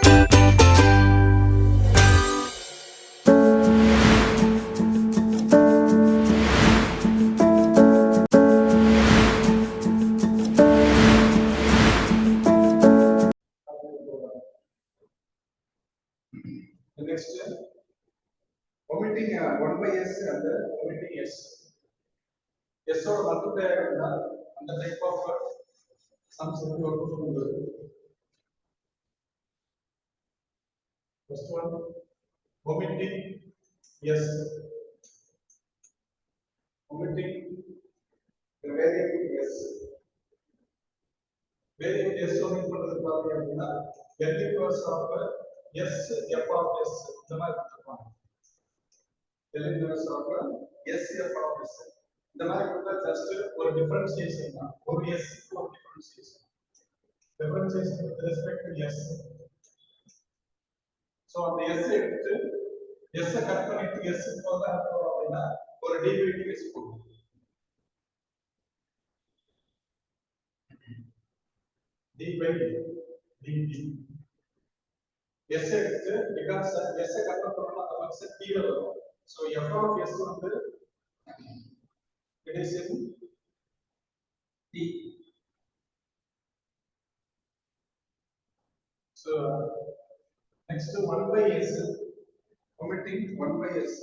The next omitting 1 by s and omitting s. S or multiplier and the type of sums that you are to do. First one, omitting s. Omitting the variable s. Variable s omit பண்றது பாத்தீங்க அப்படின்னா L inverse of s f of s இந்த மாதிரி கொடுத்துருப்பாங்க. L inverse of s f of s இந்த மாதிரி கொடுத்தா just ஒரு டிஃபரன்ஷியேஷன் தான். ஒரு s க்கு ஒரு differentiation. Differentiation with respect to s. So அந்த s எடுத்து s கட் பண்ணிட்டு s க்கு பதிலா போறோம் அப்படின்னா ஒரு d by dx போடும். d by dt. s எடுத்து because s கட் பண்ணோம்னா நமக்கு t வரும். So f of s வந்து it is in t. So next 1 by s, omitting 1 by s.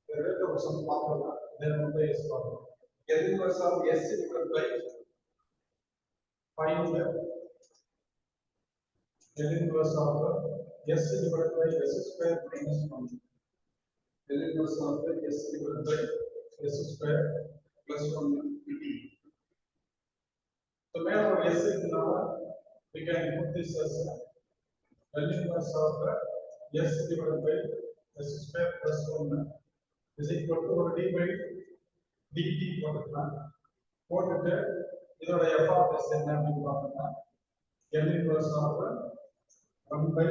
The rate of some formula, then 1 by s formula. L inverse of s divided by find L inverse of s divided by s square minus 1. L inverse of s divided by s square plus 1. So whenever s is now, we can put this as L inverse of s divided by s square plus 1 is equal to d by dt போட்டுக்கலாம். போட்டுட்டு இதோட f of s என்ன அப்படின்னு பார்த்தோம்னா L inverse of 1 by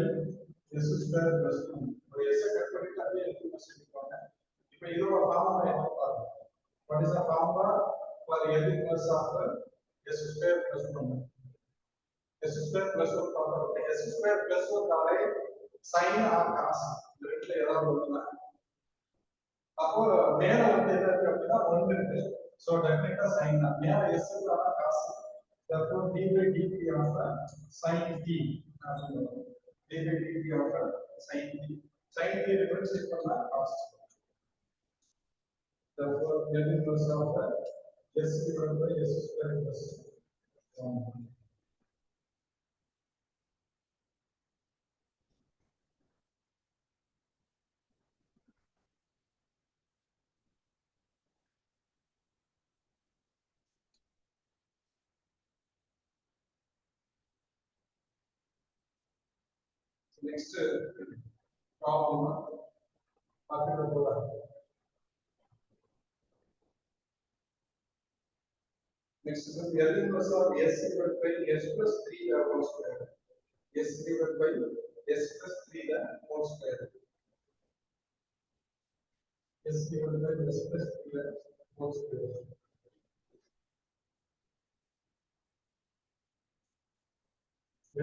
s square plus 1. ஒரு s cut பண்ணிட்டு அப்படியே L inverse எடுத்துக்கோங்க. இப்போ இதோட ஃபார்முலா என்ன பாருங்க. What is the formula for L inverse of s square plus 1? s square plus 1 பார்த்தோம்னா s square plus 1 தாலே sin or cos இந்த ரெண்டுல ஏதாவது ஒண்ணுதான். அப்போ மேல வந்து என்ன இருக்கு அப்படின்னா 1 இருக்கு. சோ டெஃபினட்டா sin தான். மேல s இல்லாம cos. therefore d by dt of sin t அப்படின்னு வரும். d by dt of sin t. sin t differentiate பண்ணா cos. therefore L inverse of s divided by s square plus 1. Next problem பார்த்துட்டு போலாம். Next is L inverse of s divided by s plus 3 the whole square. S divided by s plus 3 the whole square. S divided by s plus 3 the whole square.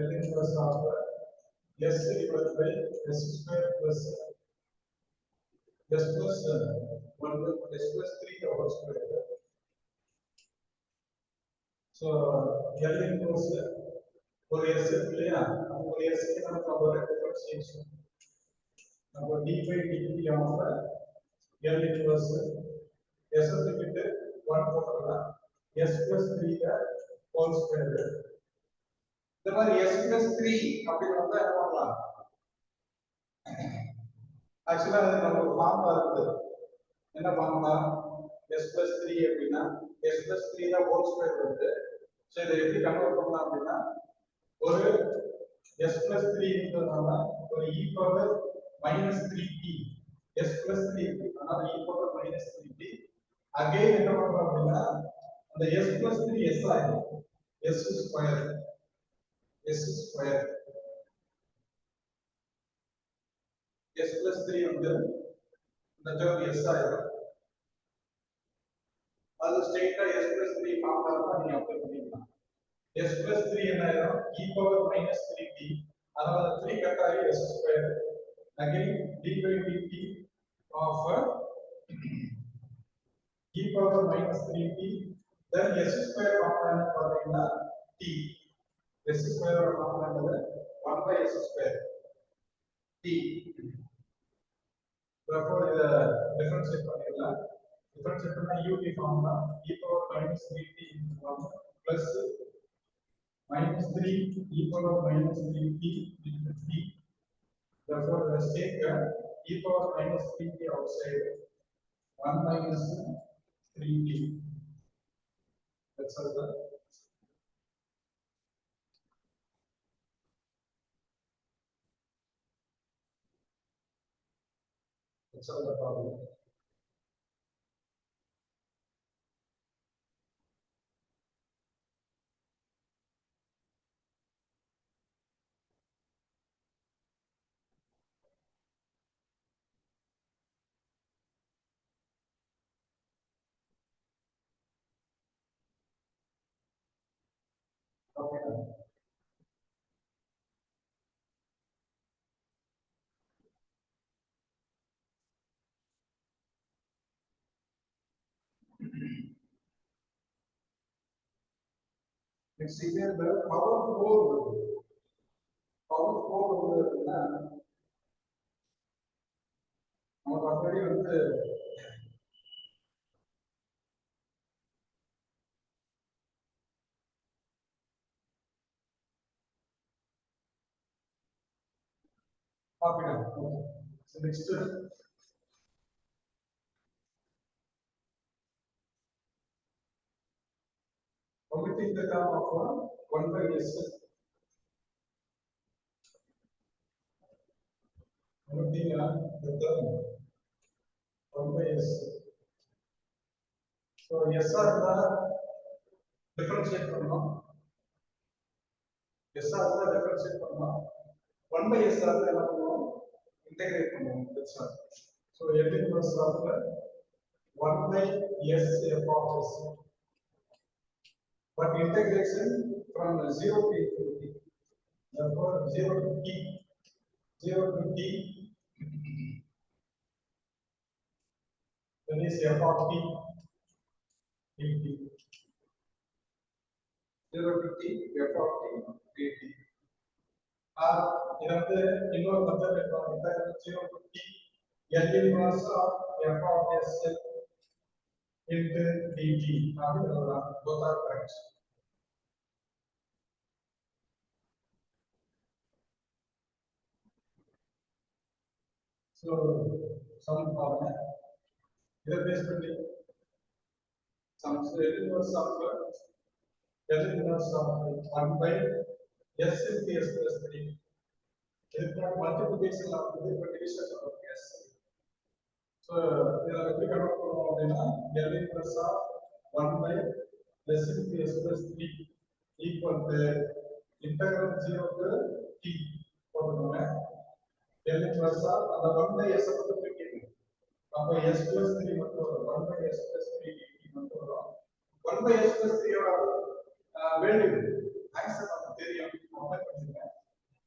L inverse of s divided by s square plus s plus 1 s plus 3 the whole square. So L inverse ஒரு s இல்லையா, அப்போ ஒரு s க்கு நமக்கு ஒரு differentiation. அப்போ d by dt of L inverse s க்கு 1 போட்டுக்கலாம். s plus 3 the whole square. இந்த மாதிரி s plus 3 அப்படி வந்தா என்ன பண்ணலாம்? ஆக்சுவலா அது நம்ம ஒரு ஃபார்முலா இருக்குது. என்ன ஃபார்முலா? s plus 3 அப்படின்னா s plus 3 the whole square வருது. சோ இதை எப்படி கன்வர்ட் பண்ணலாம் அப்படின்னா ஒரு s plus 3 இருக்கிறதுனால ஒரு e power minus 3t s plus 3 அதனால e power minus 3t again என்ன பண்றோம் அப்படின்னா அந்த s plus 3 s ஆயிடும். s square s square s plus 3 வந்து இந்த டேர்ம் s ஆயிடும். அது ஸ்ட்ரைட்டா s plus 3 ஃபார்முலா தான் நீங்க அப்ளை பண்ணிக்கலாம். s plus 3 என்ன ஆயிரும் e power minus 3t அதனால 3 கட் ஆகி s square again d by dt of e power minus 3t then s square component பாத்தீங்கன்னா t s square ஓட component 1 by s square t therefore இத differentiate பண்ணிடலாம் differentiate பண்ணா ut form தான் e power minus 3t plus minus 3 e power minus 3t into t therefore let's take e power minus 3t outside 1 minus 3t that's all that that's all the problem. Okay. Next here the power 4 power 4 வந்து அப்படின்னா நமக்கு already வந்து பாப்பீங்க so next omitting the term of 1 by s omitting the term 1 by s so s r தான் differentiate பண்ணனும் s r தான் differentiate பண்ணனும் 1 by s r தான் என்ன பண்ணுவோம் integrate பண்ணுவோம் that's all so l inverse of 1 by s f of s but integration from 0 to infinity therefore 0 to t 0 to t then is f of t dt 0 to t f of t dt இது வந்து இன்னொரு method எடுப்பாங்க இந்த 0 to t l inverse of f of s into dt அப்படின்னு சொல்லலாம் both are correct so sum பாருங்க இத base பண்ணி sum l inverse of 1 by s into s plus 3 இதுக்கு மல்டிப்ளிகேஷன்ல வந்து இப்போ டிவிஷன் ஆஃப் s so இத எப்படி கன்வெர்ட் பண்ணுவோம் அப்படினா l inverse of 1 by s into s plus 3 equal to integral 0 to t போடுறோம் l inverse of அந்த 1 by s மட்டும் பிரிக்கணும் அப்ப s plus 3 மட்டும் வரும் 1 by s plus 3 dt மட்டும் வரும் 1 by s plus 3 ஓட வேல்யூ ஆன்சர் நமக்கு தெரியும் அப்ளை பண்ணிருக்கேன்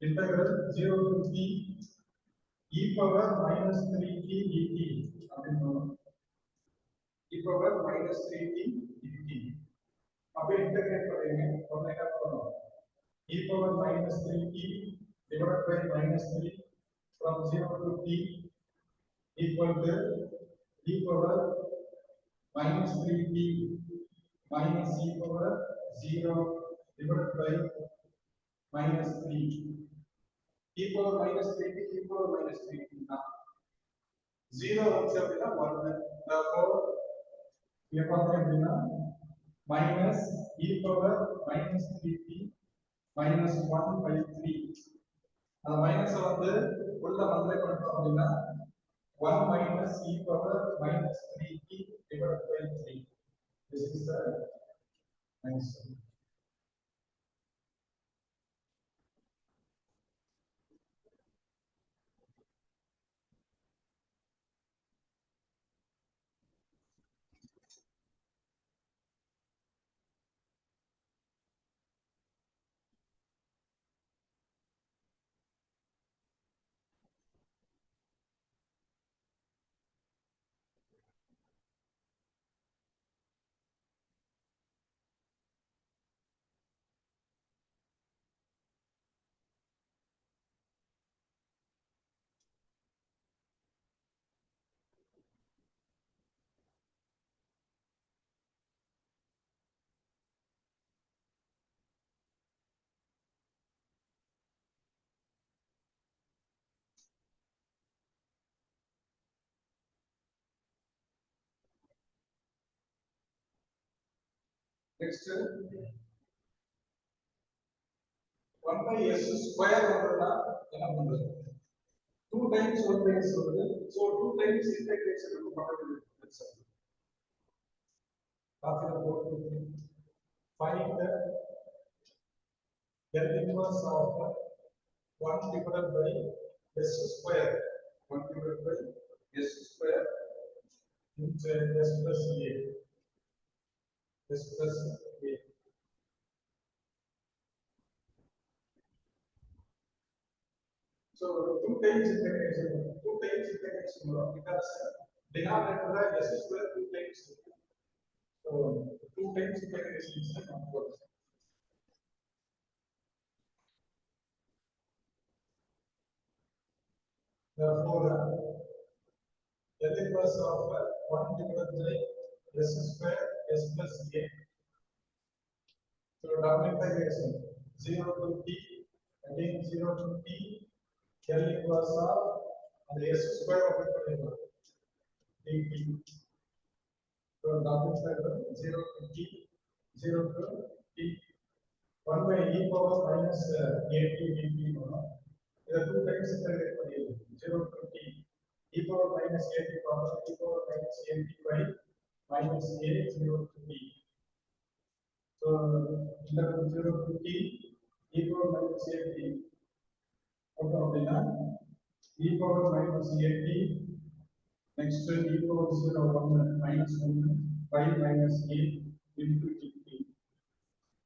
integral 0 to t e power minus 3t dt அப்படினு e power minus 3t dt அப்ப இன்டகிரேட் பண்ணுங்க அப்ப என்ன பண்ணனும் e power minus 3t divided by minus 3 from 0 to t equal to e power minus 3t minus e power 0 divided by minus 3 e power minus 3t e power minus 3t ना 0 வந்து அப்படினா 1 therefore ये பார்த்தீங்க அப்படினா minus e power minus 3t minus 1 by 3 அந்த minus வந்து உள்ள multiply பண்றோம் அப்படினா 1 minus e power minus 3t divided by 3 this is the answer Next, 1 by s square வந்ததுன்னா என்ன பண்றது? 2 times 1 by s வருது. So 2 times integration நம்ம பண்ண வேண்டியது. After find the L inverse of 1 divided by s square. 1 divided by s square into s plus a. S plus a. So 2 times integration because denominator s square 2 times. So 2 times integration is not. Therefore, L inverse of 1 divided by s square s plus a. So double integration 0 to t, again 0 to t, L inverse of the s square of it dt. So double integration 0 to t, 0 to t, 1 by e power minus at dt. The 2 times integrate 0 to t, e power minus at power e power minus at by minus a 0 to t. So, instead of 0 to t, e power minus at, e power minus at, next e power 0 1 minus 1 by minus a into dt.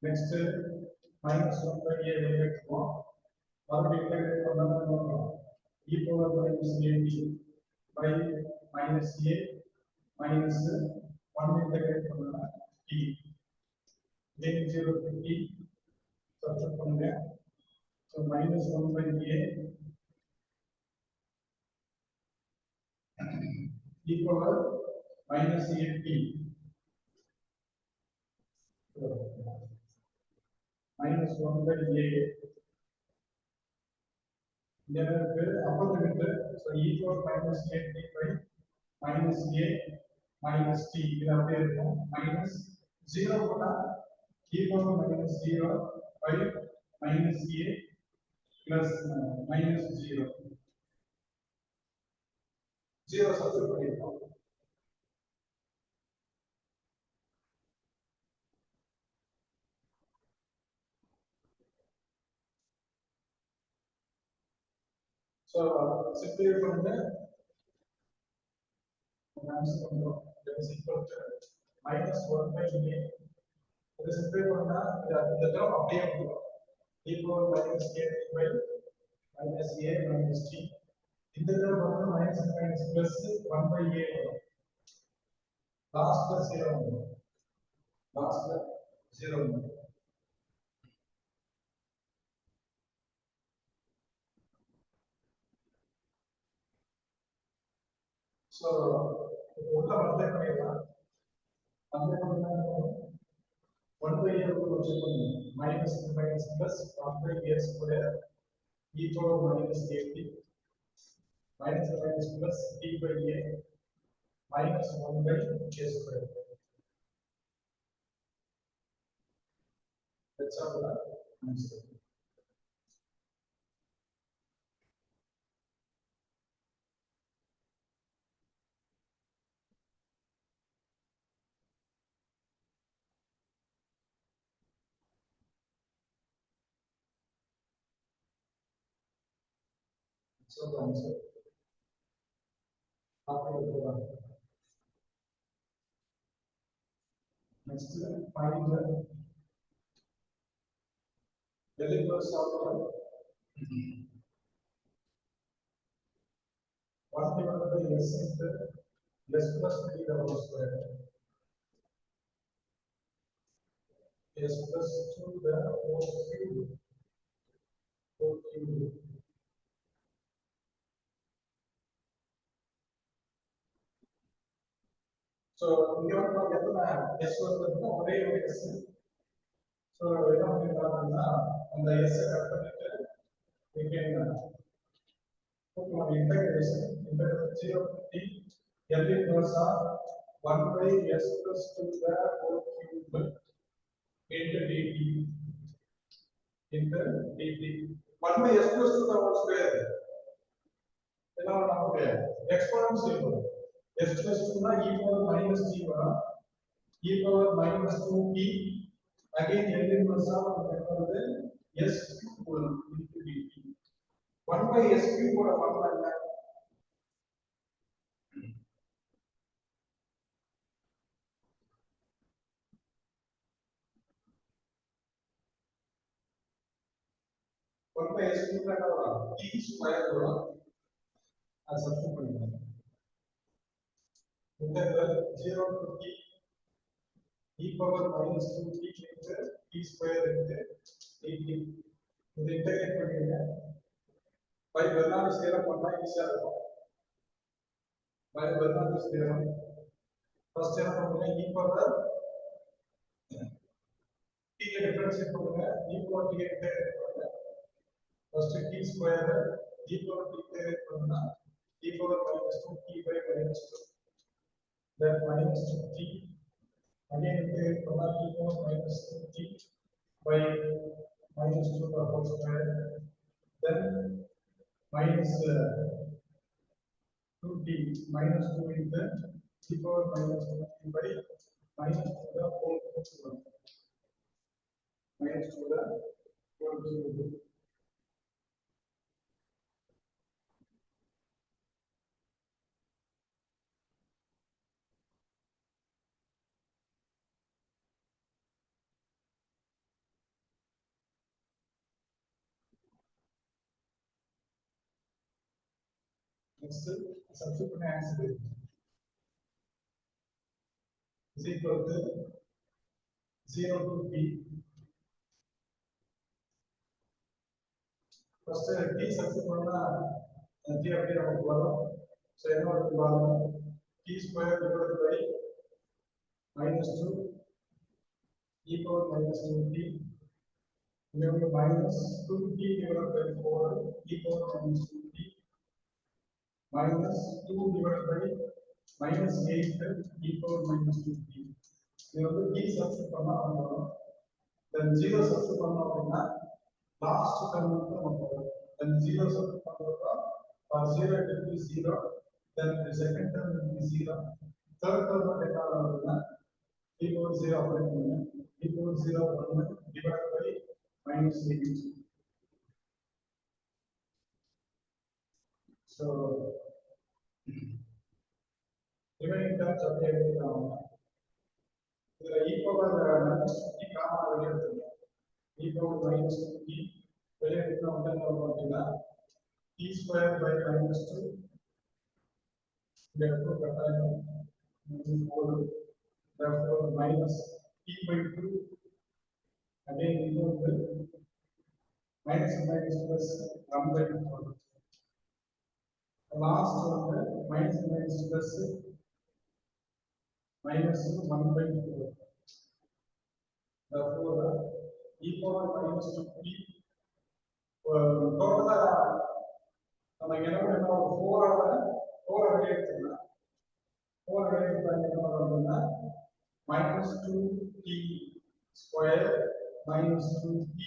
Next minus 1 by a will get 1. Or we integrate e power minus at by minus a minus 1 integrate t. Then 0 to t, subtract from there. So minus 1 by a e power minus a t. So, minus 1 by a. Then upper limit, so e power minus a t by minus a minus t. Minus 0 e power minus 0 by minus a plus minus 0. 0 substitute. So simplify from the answer that is equal to minus 1 by a. It is simplify from the term அப்படியே வந்துரும். E power minus a by minus a minus t. இந்த term வந்து minus minus plus 1 by a வரும். Last 0 வரும். Last 0 வரும். So உள்ள multiply பண்ணிடலாம். Multiply பண்ணா 1 by a minus minus plus 1 by a square e power minus at minus minus plus t by a minus 1 by a square. That's all the answer. So the answer. Next, find the L inverse of 1 divided by s into s plus 3 the whole square. S plus 2 the whole cube. Whole cube. So இங்க வந்து எத்தனை s வருதுன்னா ஒரே ஒரு s. So என்ன பண்ணிடலாம்னா அந்த s cut பண்ணிட்டு we can put one integration into 0 to t L inverse of 1 by s plus 2 the whole cube into dt into dt 1 by s plus 2 the whole square என்ன நமக்கு exponential வரும் s plus 2 னா e power minus t வரும் e power minus 2t again n inverse of என்ன வருது s cube வரும் into dt 1 by s cube ஓட formula என்ன 1 by s cube என்ன வரும் t ஸ்கொயர் வரும் அது சப்ஸ்டிட்யூட் பண்ணிக்கலாம் integral 0 to t e power minus 2t into t square into dt இது இன்டகிரேட் பண்ணிடுங்க பை பெர்னாலிஸ் தியரம் பண்ணா ஈஸியா இருக்கும் பை பெர்னாலிஸ் தியரம் ஃபர்ஸ்ட் என்ன பண்ணுங்க e power t க்கு டிஃபரன்ஷியேட் பண்ணுங்க e power t க்கு இன்டகிரேட் பண்ணுங்க first t square e power t integrate பண்ணா e power minus 2t by minus 2 then minus 2t again integrate from e power minus 2t by minus 2 the whole square then minus 2t minus 2 into e power minus 2t by minus 2 the whole square minus 2 the whole cube next subsequent answer is equal to 0 to t first t substitute பண்ணா t அப்படியே நமக்கு வரும் so என்ன வரும் t square divided by minus 2 e power minus 2t divided by minus 2t divided by 4 e power minus 2t minus 2 divided by minus 8 e power minus 2t இது வந்து t substitute பண்ணா வரும் then 0 substitute பண்ணா அப்படின்னா last term வந்து நமக்கு வரும் then 0 substitute பண்றப்ப for 0 it will be 0 then the second term will be 0 third term என்ன வரும்னா e power 0 அப்ளை பண்ணுங்க e power 0 1 divided by minus 8 so remaining terms அப்படியே எழுதிக்கலாம் இதுல e power minus 2t காமனா வெளிய எடுத்துங்க e power minus 2t வெளிய எடுத்தா வந்து என்ன வரும் அப்படின்னா t square by minus 2 இந்த இடத்துல கட்டாயம் 4 therefore minus t by 2 again இது வந்து minus minus plus 1 by 4 last one minus minus plus minus 1 by 4 therefore e power minus 2t total நம்ம என்ன பண்ணோம் 4 வெளிய எடுத்துக்கலாம் 4 வெளிய எடுத்தா என்ன வரும்னா minus 2t square minus 2t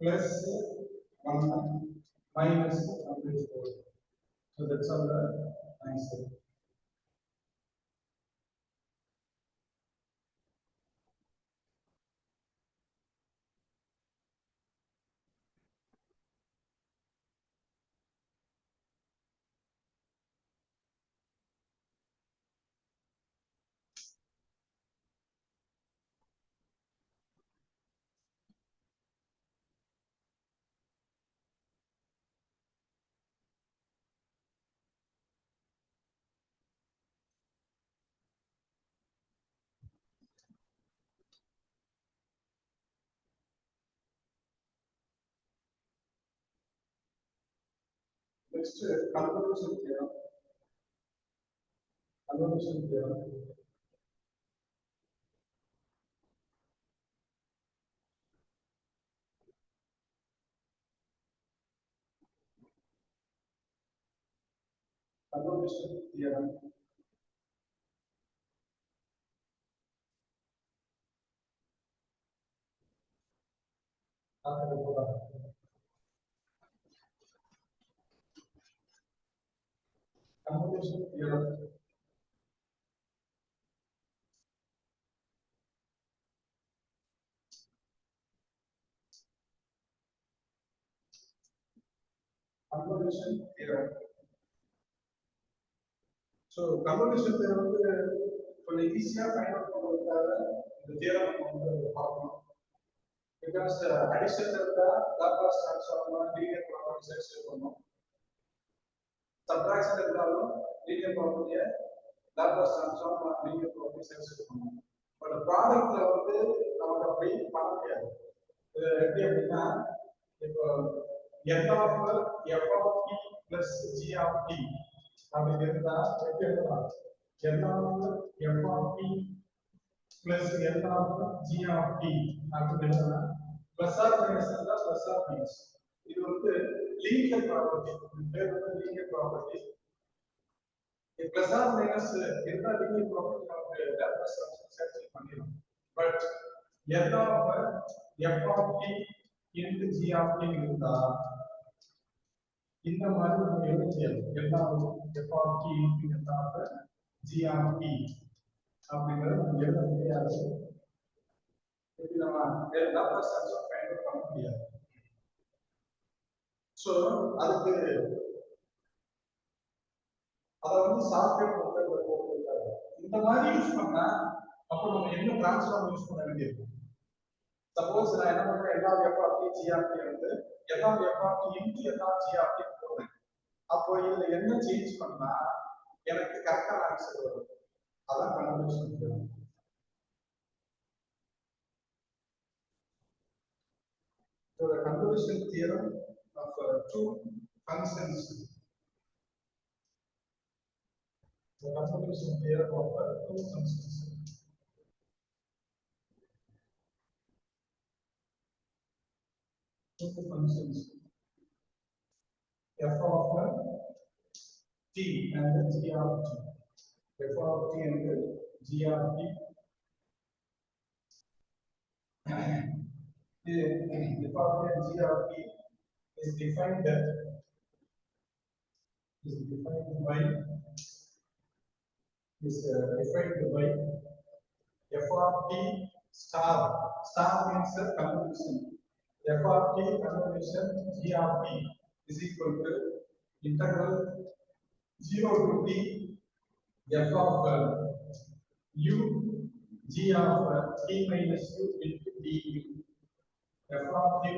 plus 1 minus 1 by 4 so that's all the answer next convolution theorem convolution theorem convolution theorem. Convolution theorem. So convolution theorem கொஞ்சம் ஈஸியா ஃபைண்ட் அவுட் பண்றதுக்காக இந்த தியரம் வந்து பார்க்கணும். Because addition இருந்தா Laplace transform linear properties explain பண்ணனும். Subtraction இருந்தாலும் linear ப்ராப்பர்ட்டியை Laplace transform linear properties explain பண்ணனும். பட் ப்ராடக்ட்ல வந்து நமக்கு அப்படி பண்ண முடியாது. இது எப்படி அப்படின்னா இப்போ n of f of t plus g of t அப்படி இருந்தா எப்படி எழுதலாம்? n of f of t plus n of g of t அப்படி எழுதலாம். plus or minus இருந்தா plus or minus. இது வந்து லீனியர் ப்ராப்பர்ட்டி. இது பேர் வந்து linear property. plus or minus இருந்தா லீனியர் ப்ராப்பர்ட்டி நமக்கு லாப்லாஸ் ட்ரான்ஸ்ஃபார்ம் சாட்டிஸ்ஃபை பண்ணிடும். But n of f of t into g of t இருந்தா இந்த மாதிரி நம்ம எழுத முடியாது. n of f of t into n of g of t அப்படிங்கறது நம்ம எழுத முடியாது. இது நம்ம லாப்லாஸ் ட்ரான்ஸ்ஃபார்ம் ஃபைண்ட் பண்ண முடியாது. சோ அதுக்கு அத வந்து சாஃப்ட்வேர் மெத்தட்ல போட்டுருக்காங்க. இந்த மாதிரி யூஸ் பண்ணா அப்ப நம்ம என்ன ட்ரான்ஸ்ஃபார்ம் யூஸ் பண்ண வேண்டியிருக்கும்? சப்போஸ் நான் என்ன பண்றேன், எல்லா f of t g of t வந்து எல்லா f of t into எல்லா g of t போடுறேன். அப்போ இதுல என்ன சேஞ்ச் பண்ணா எனக்கு கரெக்டா ஆன்சர் வரும். அதான் convolution theorem. So the convolution theorem of two functions. The convolution theorem of two functions. Two functions. F of t and g of t. F of t and g of t. The f of t and g of t is defined by f of t star. Star means convolution. F of t convolution g of t is equal to integral 0 to t f of u g of t minus u into du. F of u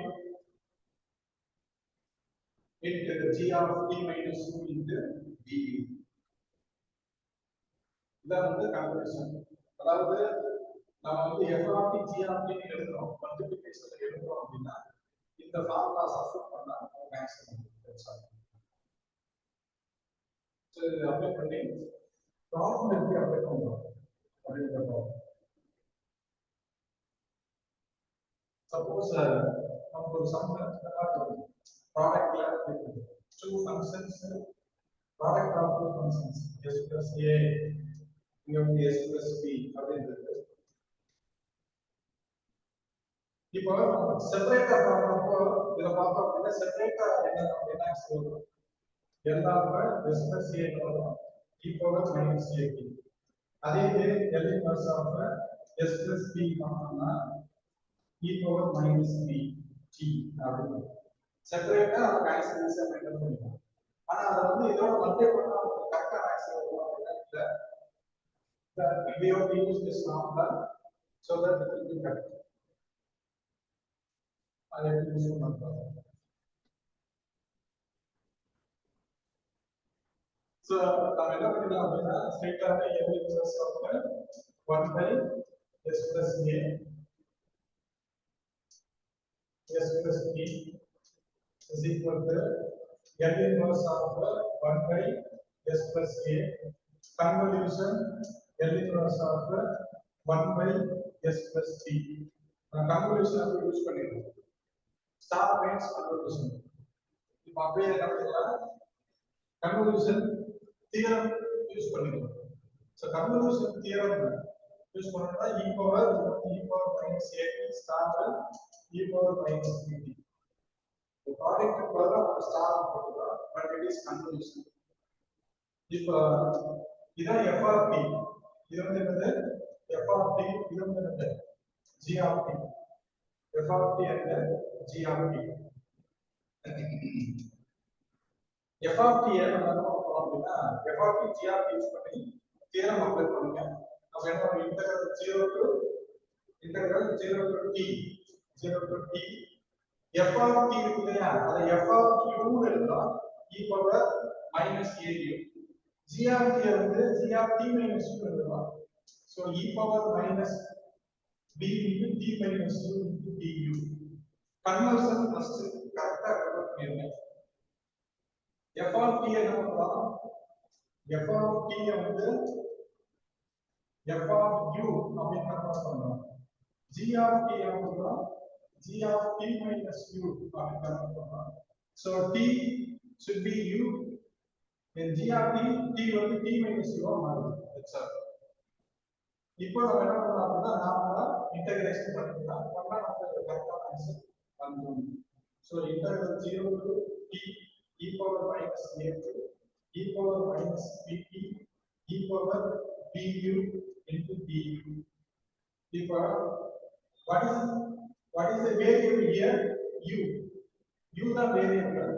into g of t minus u into du. இதான் வந்து convolution. அதாவது நம்ம வந்து f of t g of t எழுதுறோம், மல்டிப்ளிகேஷன்ல எழுதுறோம் அப்படின்னா இந்த formula substitute பண்ணா நமக்கு ஆன்சர் கிடைக்கும். சோ இது அப்ளை பண்ணி ப்ராப்ளம் எப்படி அப்ளை பண்றோம் அப்படிங்கறத சப்போஸ் நமக்கு ஒரு some ப்ராடக்ட்ல two functions product of two functions s plus a s plus b அப்படிங்கிறது. இப்போ செப்பரேட்டா பார்க்கறப்போ இத பார்த்தோம் அப்படின்னா செப்பரேட்டா என்ன சொல்றோம், எல்லாமே s plus a வரும் e power minus a t. அதே மாதிரி l inverse of s plus b பண்ணோம்னா e power minus b t அப்படின்னு செப்பரேட்டா நம்ம ஆன்சர் ஈஸியா மெயின்டைன் பண்ணிக்கலாம். ஆனா அத வந்து இதோட மல்டிப்ளை பண்ணா நமக்கு கரெக்ட்டா ஆன்சர் வரும் அப்படின்னா இல்ல. We have to use this formula so that it will be correct. I have to use it now. So நம்ம என்ன பண்ணலாம் அப்படின்னா ஸ்ட்ரைட்டா l inverse of 1 by s plus a s plus b is equal to l inverse of 1 by s plus a convolution l inverse of 1 by s plus t. convolution அப்படி use பண்ணிடுறோம். star means convolution. இப்போ அப்படியே என்ன பண்ணலாம், convolution theorem use பண்ணிடுறோம். so convolution theorem use பண்ணா e power minus a t star e power minus bt. The product further star but it is convolution. இப்போ இதான் f of t, இது வந்து என்னது f of t, இது வந்து என்னது g of t. f of t and g of t. f of t என்ன பண்ணனும் அப்படினா f of t g of t use பண்ணி தியரம் அப்ளை பண்ணுங்க. அப்ப என்ன பண்ணும் integral 0 to t f of t இருக்கு இல்லையா, அதை f of t ன்னு எழுதலாம், e power minus au. g of t வந்து g of t minus u எழுதலாம். so e power minus b into t minus u into du. Conversion first கரெக்ட்டா convert பண்ணிருங்க. f of t என்ன பண்ணலாம், f of t வந்து f of u அப்படின்னு convert பண்ணலாம். g of t அப்படினா g of t minus u அப்படின்னு convert பண்ணலாம். so t should be u and g of t, t வந்து t minus u ஆ மாறும். that's all. இப்போ நம்ம என்ன பண்ணலாம் அப்படினா நார்மலா இன்டகிரேஷன் பண்ணிக்கலாம். பண்ணா நமக்கு கரெக்ட்டா ஆன்சர் வந்துரும். so integral 0 to t e power minus a to e power minus bt e power du into du. இப்போ what is the variable here? u தான் variable.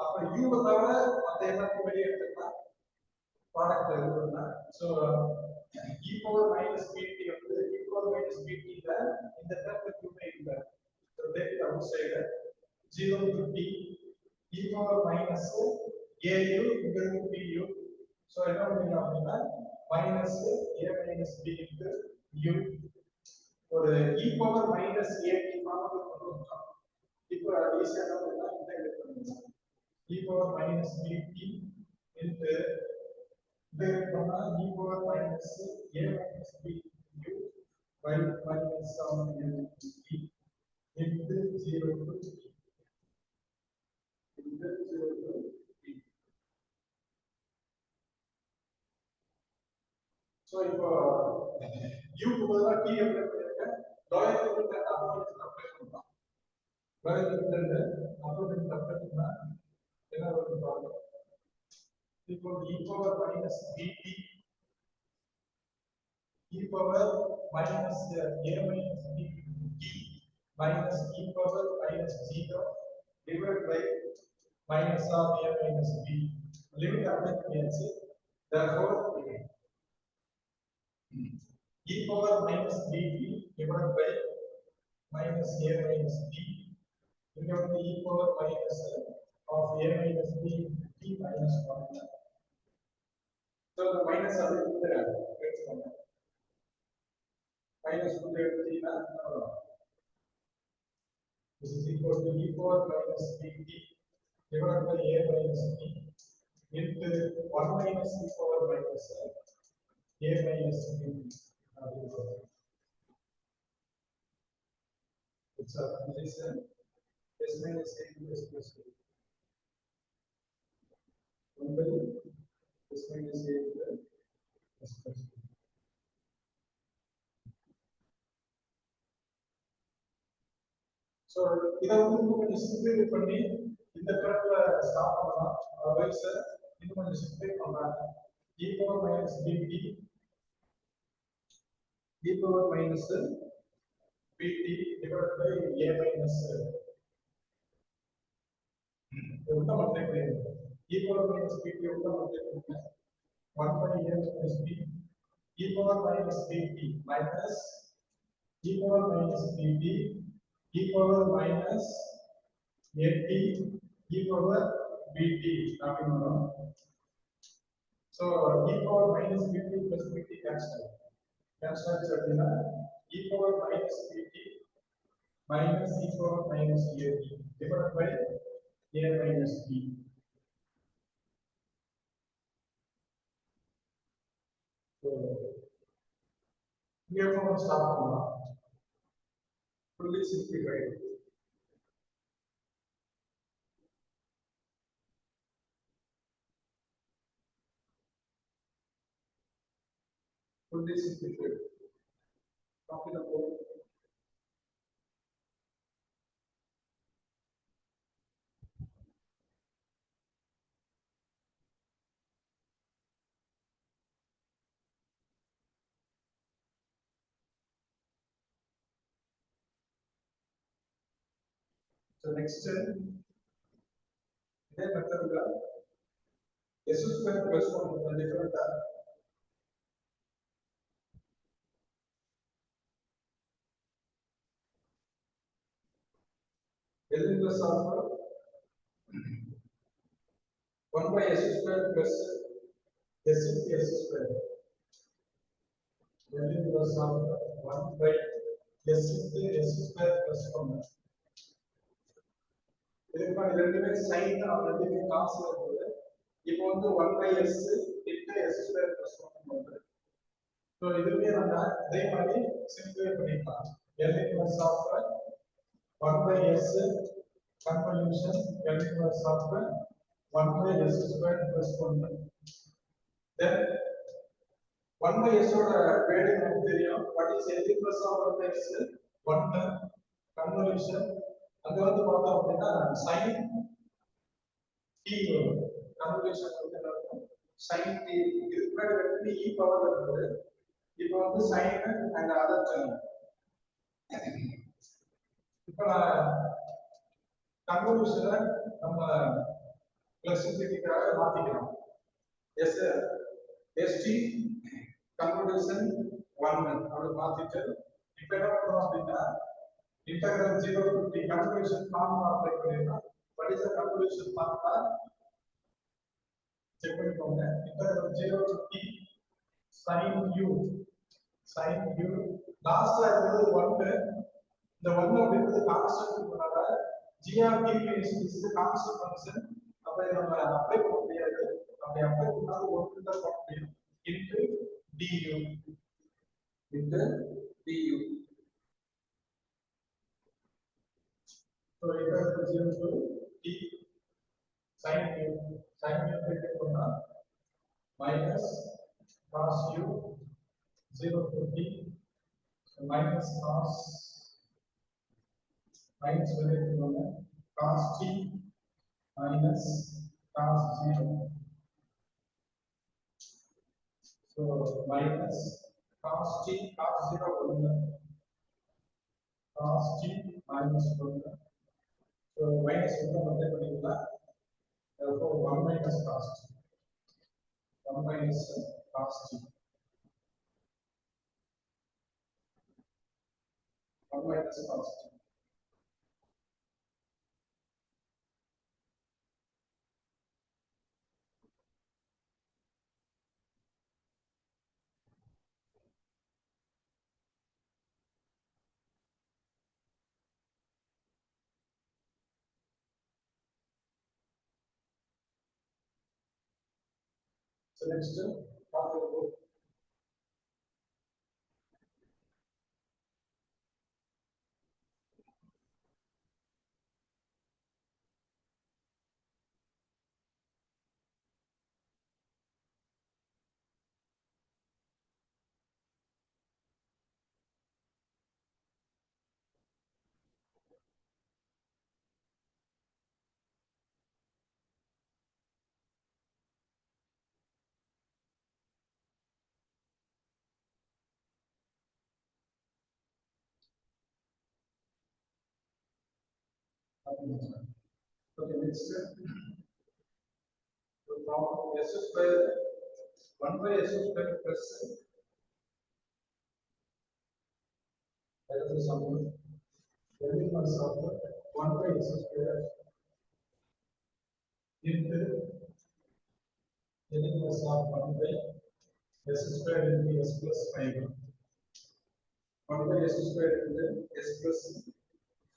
அப்ப u தவிர மத்த எல்லாத்தையும் வெளிய எடுத்துக்கலாம், ப்ராடக்ட் எழுதணும்னா. so e power minus bt வந்து e power minus bt ல இந்த டேர்ம் u இல்ல, so take it outside 0 to t e power minus au equal to du. so என்ன பண்ணுவீங்க அப்படின்னா minus a minus b into u ஒரு e power minus a க்கு formula கொண்டு வந்தோம். இப்போ ஈஸியா நம்ம இன்டகிரேட் பண்ணிடலாம். e power minus bt into integrate பண்ணா e power minus a minus b u by minus 7 t into 0 to t into 0 to t. so இப்போ u க்கு பதிலா t அப்ளை பண்ணிருக்கேன். lower limit and upper limit apply பண்ணலாம். lower limit and upper limit apply பண்ணா என்ன வருது பாருங்க. இப்போ e power minus bt e power minus a minus b t minus e power minus 0 divided by minus of a minus b. limit apply பண்ணியாச்சு. therefore e power minus bt divided by minus a minus b, இங்க வந்து e power minus of a minus b t minus 1. so the minus அது இந்த எடுத்துக்கோங்க. minus 2 எடுத்தீங்கன்னா this is equal to e power minus bt divided by a minus b into 1 minus e power minus a minus b. it's a this is s minus a plus plus b. s minus a plus plus b. so இத வந்து கொஞ்சம் simplify பண்ணி இந்த டேர்ம்ல stop பண்ணலாம். Otherwise இன்னும் கொஞ்சம் simplify பண்ணலாம். e power minus bt e power minus bt divided by a minus உள்ள மல்டிப்ளை பண்ணுங்க. e power minus bt உள்ள மல்டிப்ளை பண்ணுங்க. 1 by a minus b e power minus bt minus e power minus bt e power minus at e power bt அப்படின்னு வரும். so e power minus bt plus bt cancel அப்படின்னா e power minus bt minus e power minus at divided by a minus b. so here from start பண்ணலாம். fully simplified. fully simplified. talking about So next இதே மெத்தட்ல s square plus 1 டிஃபரெண்டா L inverse of 1 by s square plus s into s square. L inverse of 1 by s into s square plus 1. இதுக்கு நான் ரெண்டுமே sin ரெண்டுமே cos வருது. இப்போ வந்து 1 by s into s square plus 1 வருது. So இதுலயே நம்ம அதே மாதிரி சிம்பிளிஃபை பண்ணிக்கலாம். L inverse of 1 by s convolution L inverse of 1 by s square plus 1. Then 1 by s ஓட வேல்யூ நமக்கு தெரியும். What is L inverse of 1 by s? 1 convolution அங்க வந்து பார்த்தோம் அப்படின்னா sin t வரும். convolution வந்து என்ன sin t இதுக்கு முன்னாடி வந்து e பவர் இருந்தது. இப்போ வந்து sin and other term. இப்போ கன்வல்யூஷனை நம்ம ஃப்ளெக்சிபிலிட்டிக்காக மாத்திக்கலாம். எஸ் எஸ்டி கன்வல்யூஷன் 1 அப்படி மாத்திட்டு இப்போ என்ன பண்றோம் அப்படின்னா integral 0 to t convolution formula apply பண்ணிடலாம். What is the convolution formula check பண்ணிக்கோங்க. Integral 0 to t sin u லாஸ்ட்ல இருக்கிறது 1 இந்த 1 அப்படிங்கிறது constant பண்ணால g of t is the constant function. அப்ப நம்ம அப்ளை பண்ண முடியாது. அப்படி அப்ளை பண்ணாலும் 1 தான் பண்ண முடியும். into du so it is 0 to t sin u take பண்ணா minus cos u 0 to t minus cos minus வெளியிடுவாங்க cos t minus cos 0 so minus cos t cos 0 1 cos t minus 1 so minus 1 வந்து பண்ணிக்கலாம் therefore 1 minus cos t 1 minus cos t 1 minus cos t So next, talk about okay next from s square 1 by s square plus that is the sum L inverse of 1 by s square into L inverse of 1 by s square into s plus 5 1 by s square into s plus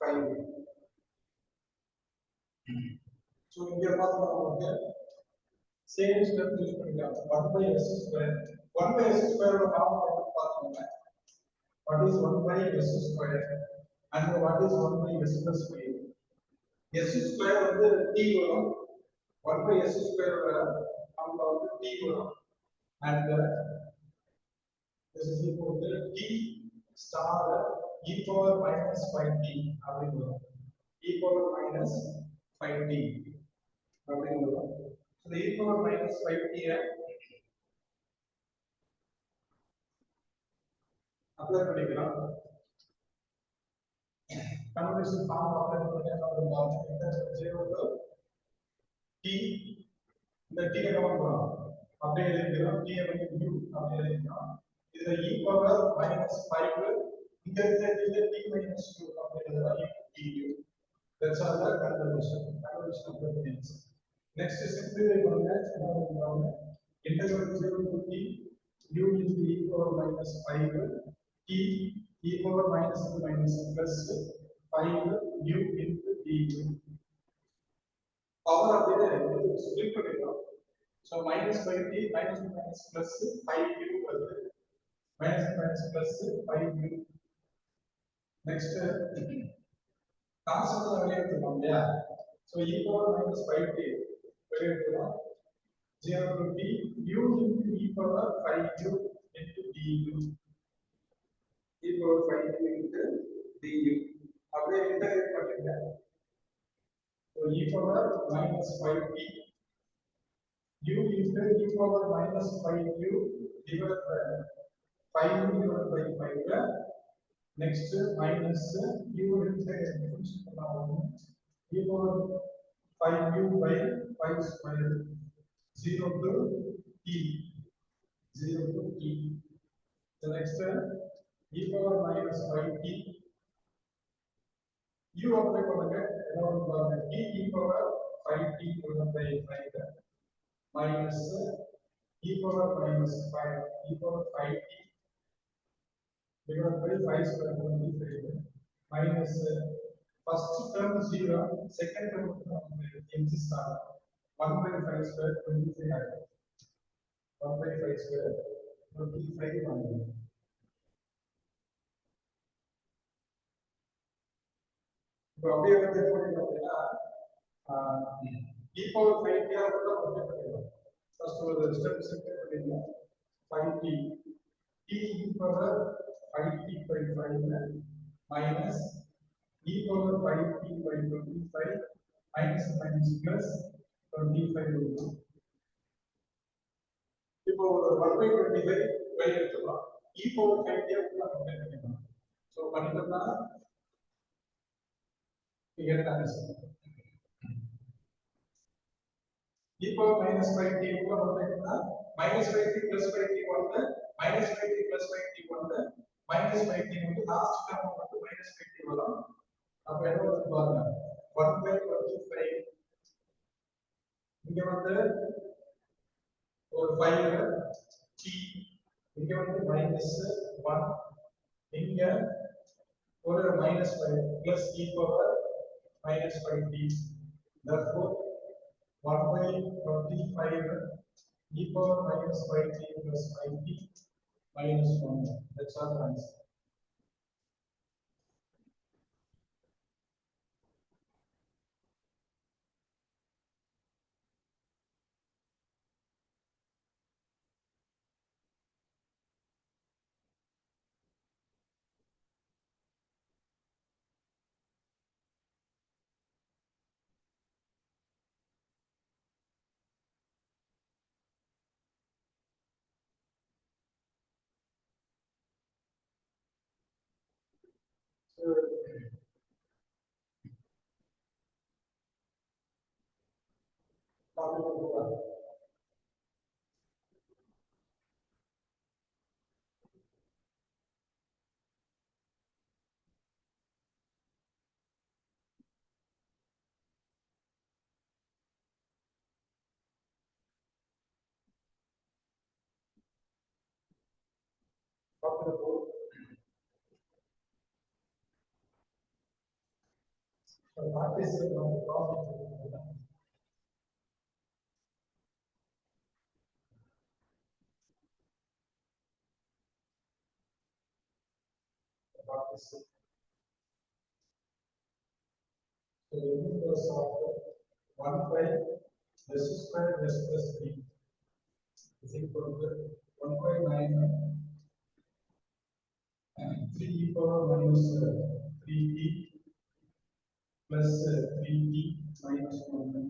5 so இங்க பார்த்தோம்னா நமக்கு same step use பண்ணிக்கலாம் 1 by s square 1 by s square ஓட formula பார்த்தோம்னா what is 1 by s square and what is 1 by s plus 5 s square வந்து t வரும் 1 by s square ஓட formula வந்து t வரும் and this is equal to t star e power minus 5t அப்படி வரும் e power minus 5t அப்படி வரும் so e power minus 5t apply பண்ணிக்கலாம் convolution form apply பண்ணி 0 to t இந்த t என்ன பண்றோம் அப்படியே எழுதிக்கிறோம் t வந்து u அப்படியே எழுதிக்கிறோம் இதுல e பவர் -5 இங்க இருக்க t minus 2 அப்படியே எழுதலாம் du. That's all the convolution of the things. Next simplify பண்ணுங்க integral 0 to t u into e power -5 t e power minus plus 5 u into du. Power அப்படியே split பண்ணிடலாம். So -5t minus plus 5u வருது. minus plus 5u. Next constant வெளியே எடுத்துக்கலாம் இல்லையா? So e power -5t வெளியே எடுத்துக்கலாம். 0 to t u into e power 5u into du. e power 5u into du. அப்படியே integrate பண்ணுங்க. So e power -5t u into e power -5u divided by 5u divided by 5. Next minus u into e power 5u by 5 square 0 to t 0 to t. The next e power -5t u apply பண்ணுங்க என்ன t e power 5t divided by 5 minus e power -5 e power 5t divided by 5 square 25 minus first term 0 second term exist 1 by 5 square 25 1 by 5 square 25 1. இப்போ அப்படியே வந்து என்ன அப்படின்னா e power 5t ஆ கூட பண்ணிடலாம். First ஒரு ஸ்டெப் செட் பண்ணிடலாம் 5t t e power 5t by 5 minus e power 5t by 25 minus plus 25. இப்போ ஒரு 1 by 25 வெளியே எடுத்துக்கலாம் e power 5t உள்ள அப்ளை பண்ணிக்கலாம். சோ பண்ணிட்டோம்னா we get the answer. e power -5t உள்ள பண்ணீங்கன்னா -5t plus 5t 1 -5t plus 5t 1 -5t வந்து லாஸ்ட் டேர்ம் வந்து -5t வரும். அப்ப என்ன வருது பாருங்க 1 by 25 இங்க வந்து ஒரு 5 t இங்க வந்து -1 இங்க ஒரு -5 plus e power -5t. Therefore 1 by 25 e power -5t plus 5t minus 1. That's our answer. So the universe of 1 by s square s plus 3 is equal to 1 by 9 3 e power minus 3t plus 3t minus 1.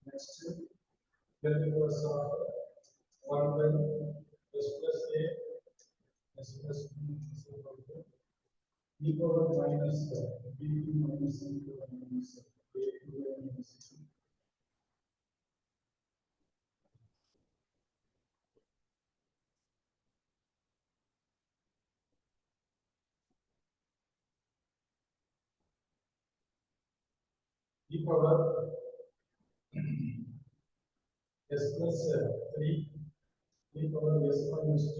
Next, the universe of 1 by s plus a s plus b is equal to e power minus b2 minus c2 minus a2 minus c2 e power s plus 3 e power s minus 2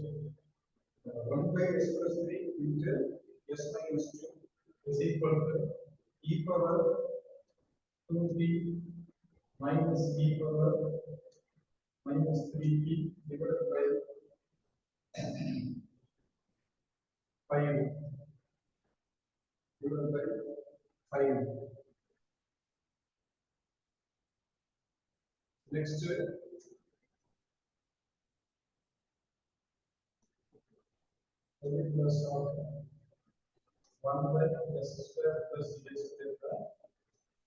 1 by s plus 3 into s minus 2 is equal to e power 2b minus e power minus 3b divided by 5 divided by 5. Next, plus of 1 by s square plus s square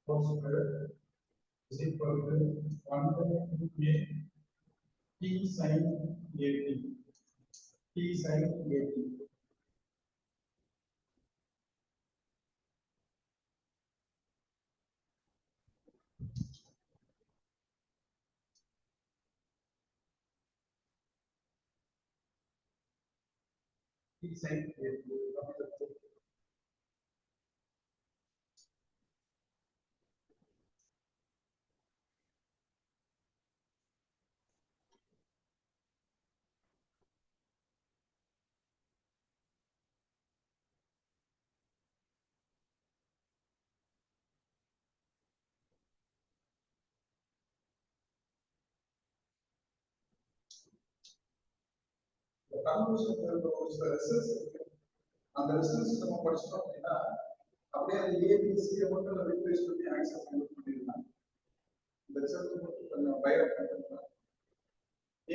whole square is equal to 1 by 2a t sin at t sin at t sin at. The convolution is the results. அந்த results நம்ம படிச்சோம் அப்படின்னா அப்படியே அந்த ஏபிசியை மட்டும் நம்ம replace பண்ணி answer பண்ணிடலாம். இந்த ரிசல்ட் மட்டும் கொஞ்சம் பைரட் பண்ணிடலாம்.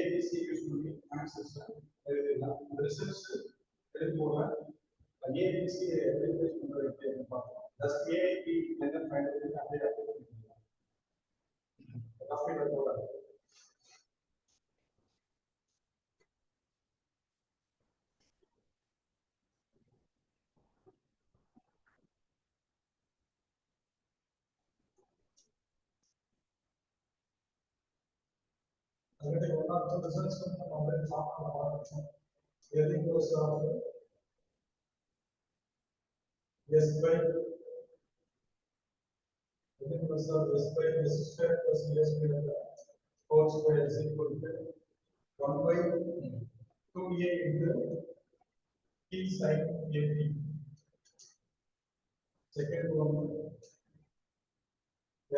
ஏபிசி யூஸ் பண்ணி ஆன்சர்ஸ் எழுதிடலாம். இந்த ரிசல்ட்ஸ் எழுதி போடுறேன். ஏபிசியை ரீப்ளேஸ் பண்ணுறதுக்கு பார்க்கலாம். ஜஸ்ட் ஏபி என்ன ஃபைண்ட் பண்ணி அப்படியே அப்ளை பண்ணிடலாம். காப்பி போடுறாங்க. Already one of the results from already talked about getting those yes by getting those yes by s square plus s square whole square is equal to 1 by 2a into t sin at. Second one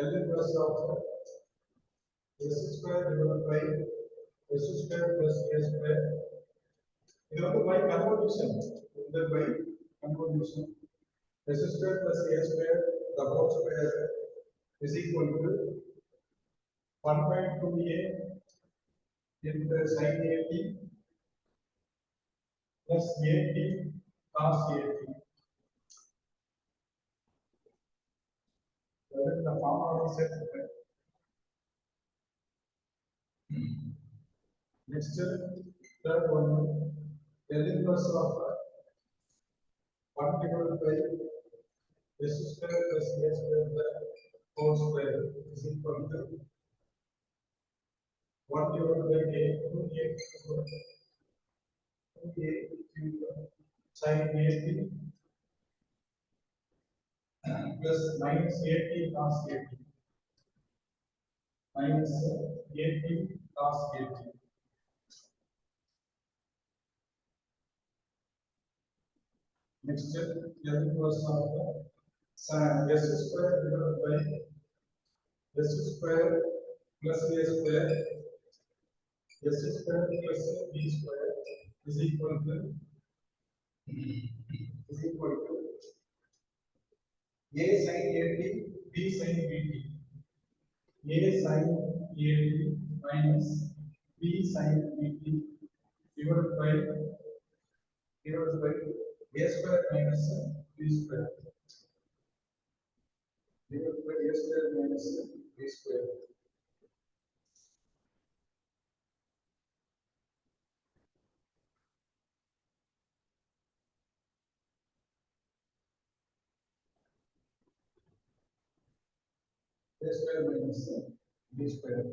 L plus of s square divided by s square plus a square. இது வந்து by convolution. இது by convolution. S square plus a square the whole square is equal to 1 by 2a into sin at plus at cos at. That is the formula set. Next, third one, L inverse of 1 divided by s square plus a square the whole square is equal to 1 divided by a 2a sin at plus minus at cos at minus at cos at. Next, L inverse of sin s square divided by s square plus a square s square plus b square is equal to a sin at b sin bt. A sin at minus b sin bt divided by a square minus b square divided by a square minus b square. A square minus B square.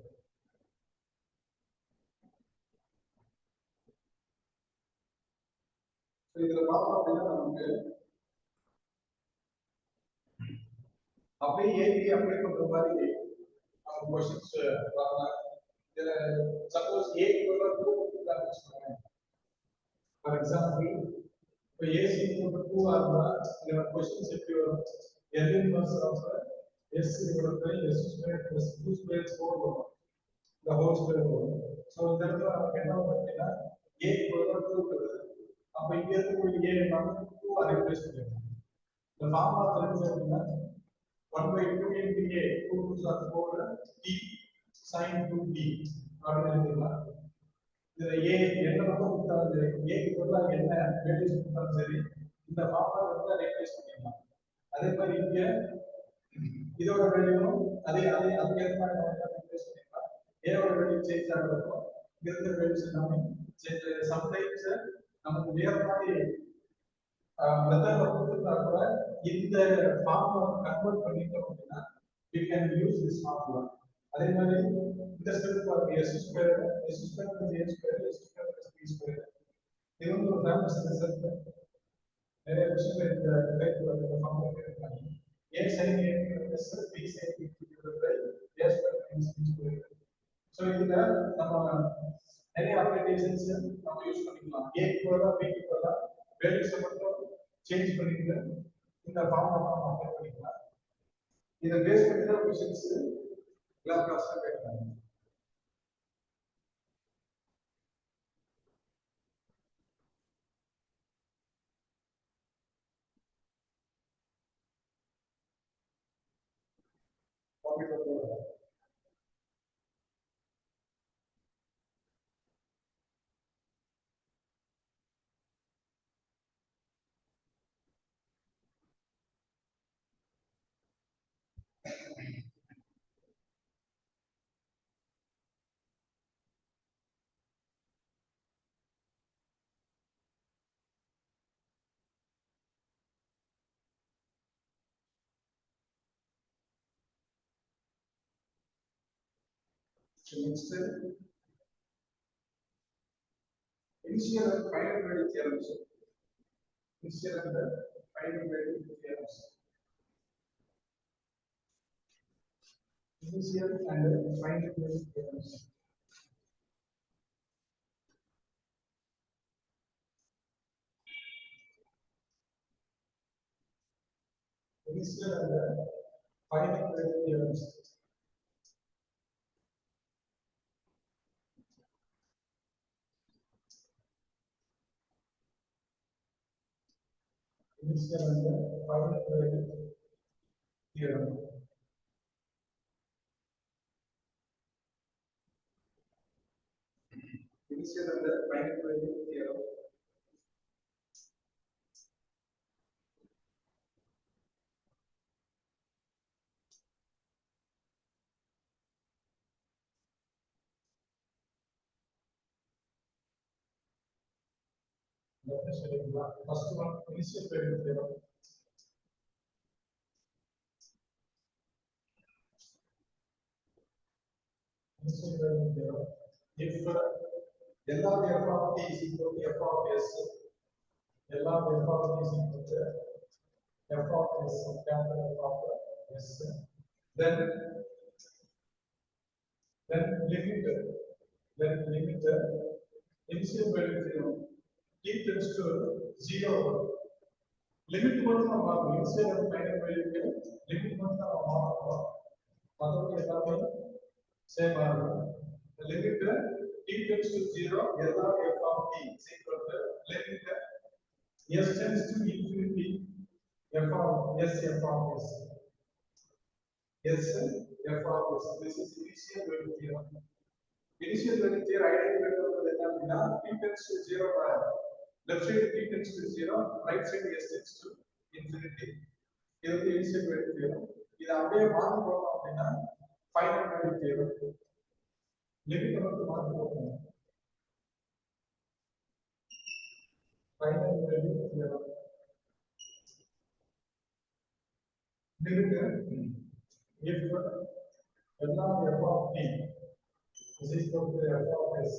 So இதுல பார்த்தோம் அப்படின்னா நமக்கு அப்படியே AB apply பண்ற மாதிரி நம்ம questions வரலாம். இதுல சப்போஸ் a ஈக்குவல் டு 2 கொடுத்தாங்க வச்சுக்கோங்க. ஃபார் எக்ஸாம்பிள் இப்போ AC ஈக்குவல் டு 2 ஆகுனா இந்த क्वेश्चंस எப்படி வரும்? L inverse of S divided by S square plus 2 square whole வரும். The whole square வரும். So இந்த இடத்துல நமக்கு என்ன வரும் அப்படின்னா a ஈக்குவல் டு 2 இருக்குது. அப்ப இங்க இருக்கக்கூடிய a நம்ம 2 ஆ ரீப்ளேஸ் பண்ணிடலாம். இந்த ஃபார்முலா தெரிஞ்சு அப்படின்னா 1 by 2 into a 2 to the 4 t sin 2t அப்படின்னு எழுதிடலாம். இதுல a என்ன மட்டும் கொடுத்தாலும் சரி a க்கு பதிலா என்ன வேல்யூஸ் கொடுத்தாலும் சரி இந்த ஃபார்முலா வந்து ரீப்ளேஸ் பண்ணிடலாம். அதே மாதிரி இங்க இதோட வேல்யூவும் அதே அதே அதுக்கு ஏற்ற மாதிரி நம்ம ரீப்ளேஸ் பண்ணிடலாம். a ஓட வேல்யூ சேஞ்ச் ஆகிறப்போ இங்க இருக்கிற வேல்யூஸ் எல்லாமே சேஞ்ச். சம்டைம்ஸ் நமக்கு வேற மாதிரி மெத்தட்ல கொடுத்துட்டா கூட இந்த ஃபார்முலா கன்வெர்ட் பண்ணிட்டோம் அப்படின்னா we can use this formula. அதே மாதிரி இந்த ஸ்டெப் பாருங்க s square plus a square s square plus b square இது வந்து ஒரு ஃபேமஸ் ரிசல்ட். நிறைய விஷயங்கள் இந்த டைப்ல இந்த ஃபார்முலா கேட்பாங்க. a sin a plus b sin b divided by a square minus b square. So இதுல நம்ம நிறைய அப்ளிகேஷன்ஸ் நம்ம யூஸ் பண்ணிக்கலாம். a ஈக்குவலா b ஈக்குவலா வேல்யூஸ் மட்டும் சேஞ்ச் பண்ணிட்டு இந்த ஃபார்முலா நம்ம அப்ளை பண்ணிக்கலாம். இத பேஸ் பண்ணி தான் क्वेश्चंस எல்லா கிளாஸ்ல கேட்பாங்க. Next, initial and final value theorems. Initial and final value theorems. Initial and final value theorems. Initial and final value theorems. Initial and final value theorem. Initial and final value theorem. First one, initial value theorem. Initial value theorem. If L of f of t is equal to f of s, L of f of t is equal to f of s, capital F of s, then limit initial value theorem t tends to 0. Limit மட்டும் நம்ம initial and final value limit மட்டும் நம்ம மாத்தணும். மத்தபடி எல்லாமே same ஆகும். The limit t tends to 0, L of f of t is equal to limit s tends to infinity f of s f of s. S f of s. This is initial value theorem. Initial value theorem identify பண்றது என்ன அப்படின்னா t tends to 0 left side t tends to 0, right side s tends to infinity. இது வந்து initial value theorem. இத அப்படியே மாத்தி போட்டோம் அப்படின்னா final value theorem. லிமிட் மட்டும் மாத்தி போட்டோம். Final value theorem. Limit if now f of t is equal to f of s,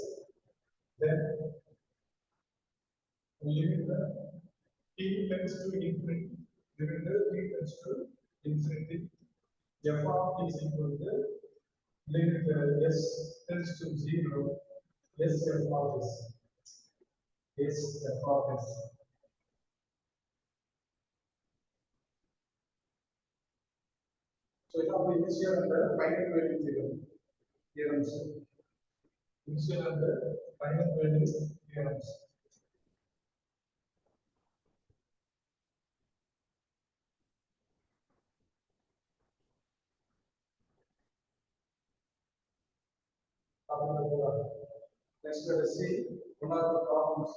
then limit the t tends to infinity, limit the t tends to infinity, f of t is equal to limit the s tends to 0, s f of s, s f of s. So now we initial and the final value theorems. Initial and the final value theorems. Next let us see one of the problems.